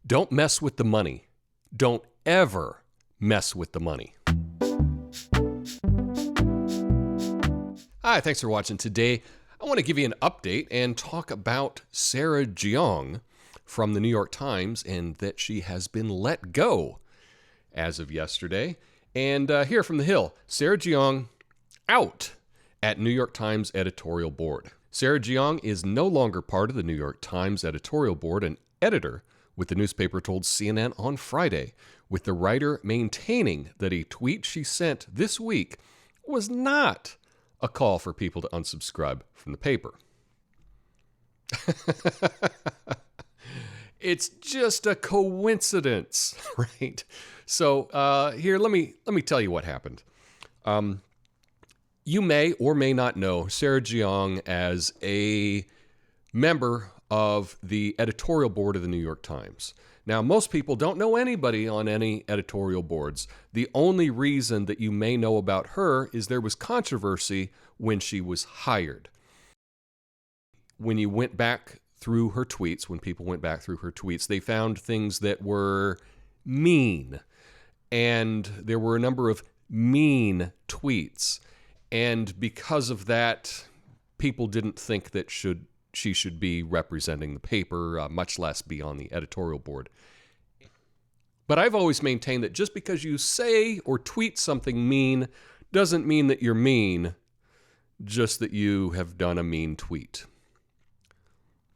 Don't mess with the money. Don't ever mess with the money. Hi, thanks for watching. Today, I want to give you an update and talk about Sarah Jeong from the New York Times and that she has been let go as of yesterday. And here from the Hill, Sarah Jeong out at New York Times editorial board. Sarah Jeong is no longer part of the New York Times editorial board. An editor with the newspaper told CNN on Friday, with the writer maintaining that a tweet she sent this week was not a call for people to unsubscribe from the paper. It's just a coincidence, right? So here, let me tell you what happened. You may or may not know Sarah Jeong as a member of the editorial board of the New York Times. Now, most people don't know anybody on any editorial boards. The only reason that you may know about her is there was controversy when she was hired. When you went back through her tweets, when people went back through her tweets, they found things that were mean. And there were a number of mean tweets. And because of that, people didn't think that she should be representing the paper, much less be on the editorial board. But I've always maintained that just because you say or tweet something mean doesn't mean that you're mean, just that you have done a mean tweet.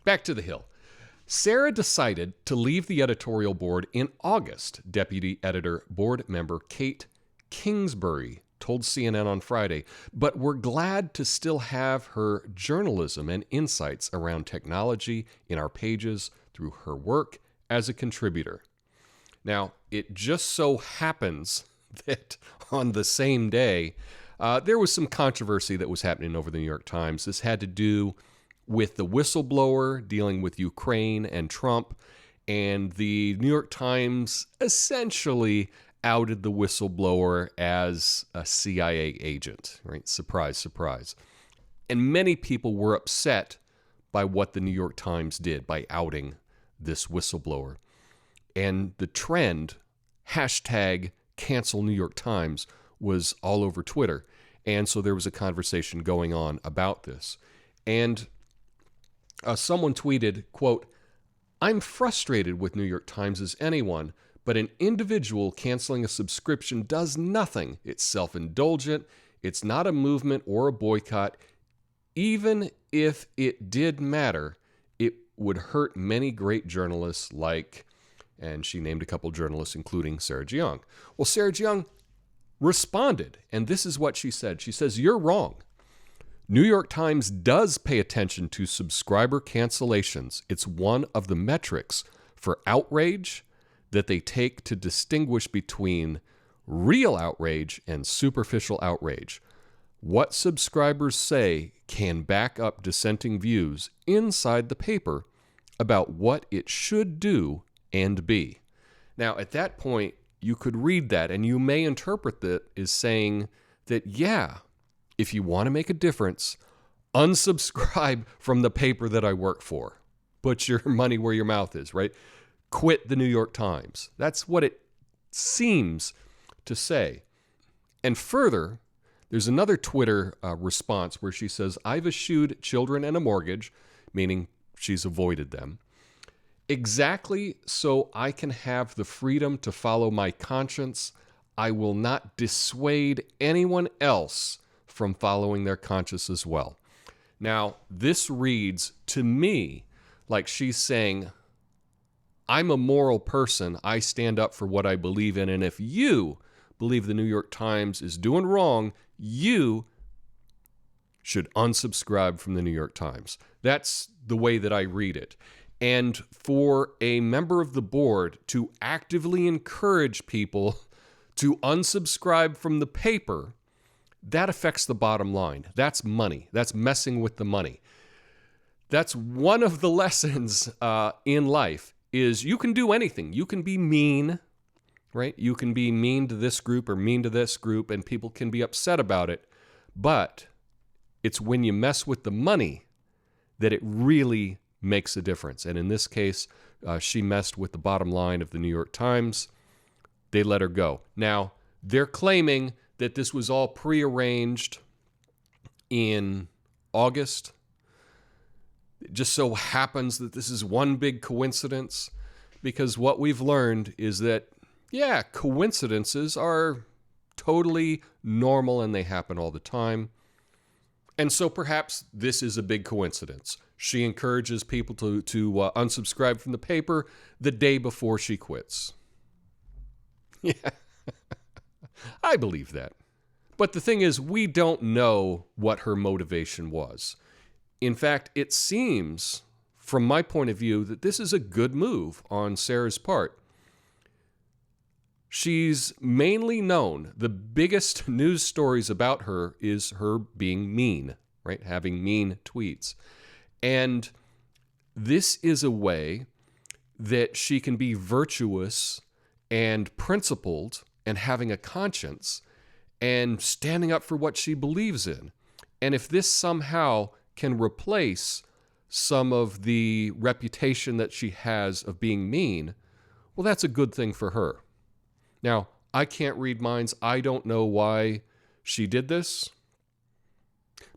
Back to the Hill. Sarah decided to leave the editorial board in August. Deputy editor board member Kate Kingsbury told CNN on Friday, but we're glad to still have her journalism and insights around technology in our pages through her work as a contributor. Now, it just so happens that on the same day, there was some controversy that was happening over the New York Times. This had to do with the whistleblower dealing with Ukraine and Trump, and the New York Times essentially outed the whistleblower as a CIA agent, right? Surprise, surprise. And many people were upset by what the New York Times did by outing this whistleblower. And the trend, hashtag CancelNYT, was all over Twitter. And so there was a conversation going on about this. And someone tweeted, quote, "I'm frustrated with New York Times as anyone, but an individual canceling a subscription does nothing. It's self-indulgent. It's not a movement or a boycott. Even if it did matter, it would hurt many great journalists like," and she named a couple journalists, including Sarah Jeong. Well, Sarah Jeong responded, and this is what she said. She says, "You're wrong. New York Times does pay attention to subscriber cancellations. It's one of the metrics for outrage that they take to distinguish between real outrage and superficial outrage. What subscribers say can back up dissenting views inside the paper about what it should do and be." Now, at that point, you could read that and you may interpret that as saying that, yeah, if you want to make a difference, unsubscribe from the paper that I work for. Put your money where your mouth is, right? Quit the New York Times. That's what it seems to say. And further, there's another Twitter response where she says, "I've eschewed children and a mortgage," meaning she's avoided them, "exactly so I can have the freedom to follow my conscience. I will not dissuade anyone else from following their conscience as well." Now, this reads to me like she's saying, I'm a moral person. I stand up for what I believe in. And if you believe the New York Times is doing wrong, you should unsubscribe from the New York Times. That's the way that I read it. And for a member of the board to actively encourage people to unsubscribe from the paper, that affects the bottom line. That's money. That's messing with the money. That's one of the lessons in life. Is you can do anything. You can be mean, right? You can be mean to this group or mean to this group, and people can be upset about it. But it's when you mess with the money that it really makes a difference. And in this case, she messed with the bottom line of the New York Times. They let her go. Now, they're claiming that this was all prearranged in August. It just so happens that this is one big coincidence, because what we've learned is that, yeah, coincidences are totally normal and they happen all the time. And so perhaps this is a big coincidence. She encourages people to unsubscribe from the paper the day before she quits. Yeah, I believe that. But the thing is, we don't know what her motivation was. In fact, it seems, from my point of view, that this is a good move on Sarah's part. She's mainly known, the biggest news stories about her is her being mean, right? Having mean tweets. And this is a way that she can be virtuous and principled and having a conscience and standing up for what she believes in. And if this somehow can replace some of the reputation that she has of being mean, well, that's a good thing for her. Now, I can't read minds. I don't know why she did this.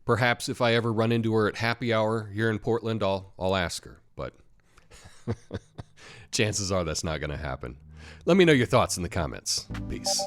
Perhaps if I ever run into her at happy hour here in Portland, I'll ask her. But chances are that's not going to happen. Let me know your thoughts in the comments. Peace.